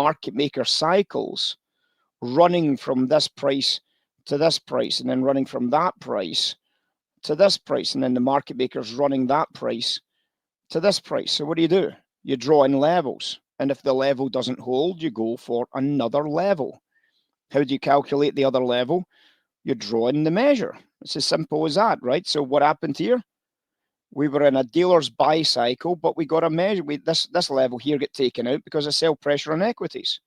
market maker cycles running from this price to this price, and then running from that price to this price, and then the market maker's running that price to this price. So what do? You draw in levels, and if the level doesn't hold, you go for another level. How do you calculate the other level? You draw in the measure. It's as simple as that, right? So what happened here? We were in a dealer's buy cycle, but we got a measure. This level here get taken out because of sell pressure on equities.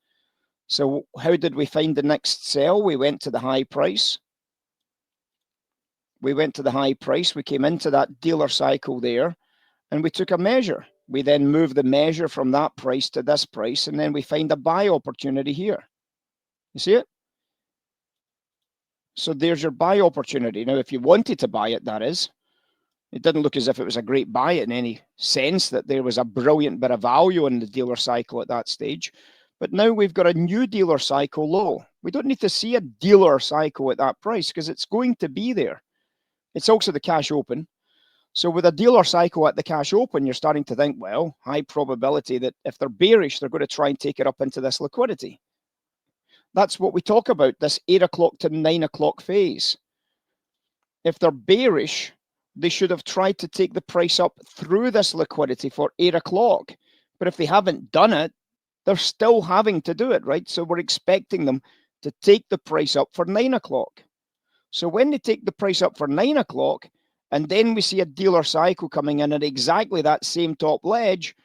So how did we find the next sell? We went to the high price. We went to the high price. We came into that dealer cycle there, and we took a measure. We then moved the measure from that price to this price, and then we find a buy opportunity here. You see it? So there's your buy opportunity. Now, if you wanted to buy it, that is, it didn't look as if it was a great buy in any sense that there was a brilliant bit of value in the dealer cycle at that stage. But now we've got a new dealer cycle low. We don't need to see a dealer cycle at that price because it's going to be there. It's also the cash open. So with a dealer cycle at the cash open, you're starting to think, well, high probability that if they're bearish, they're going to try and take it up into this liquidity. That's what we talk about, this 8 o'clock to 9 o'clock phase. If they're bearish, they should have tried to take the price up through this liquidity for 8 o'clock. But if they haven't done it, they're still having to do it, right? So we're expecting them to take the price up for 9 o'clock. So when they take the price up for 9 o'clock, and then we see a dealer cycle coming in at exactly that same top ledge,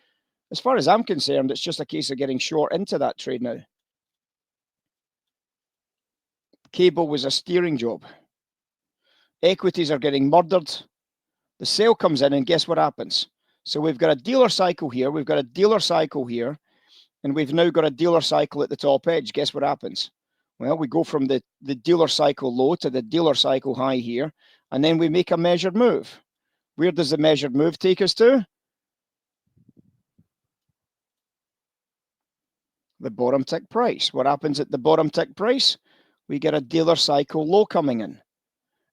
as far as I'm concerned, it's just a case of getting short into that trade now. Cable was a steering job. Equities are getting murdered. The sale comes in, and guess what happens? So we've got a dealer cycle here, we've got a dealer cycle here, and we've now got a dealer cycle at the top edge. Guess what happens? Well, we go from the dealer cycle low to the dealer cycle high here, and then we make a measured move. Where does the measured move take us to? The bottom tick price. What happens at the bottom tick price? We get a dealer cycle low coming in.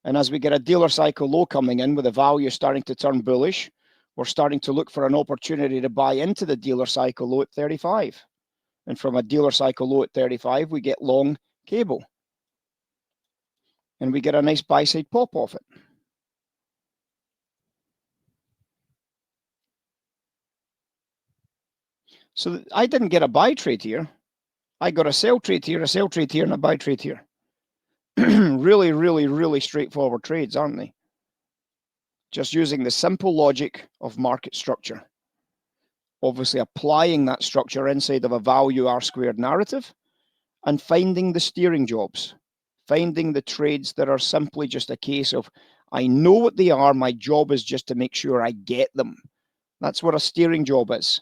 And as we get a dealer cycle low coming in with the value starting to turn bullish, we're starting to look for an opportunity to buy into the dealer cycle low at 35. And from a dealer cycle low at 35, we get long cable. And we get a nice buy side pop off it. So I didn't get a buy trade here. I got a sell trade here, a sell trade here, and a buy trade here. Really, really, really straightforward trades, aren't they? Just using the simple logic of market structure. Obviously applying that structure inside of a value R-squared narrative and finding the steering jobs. Finding the trades that are simply just a case of, I know what they are, my job is just to make sure I get them. That's what a steering job is.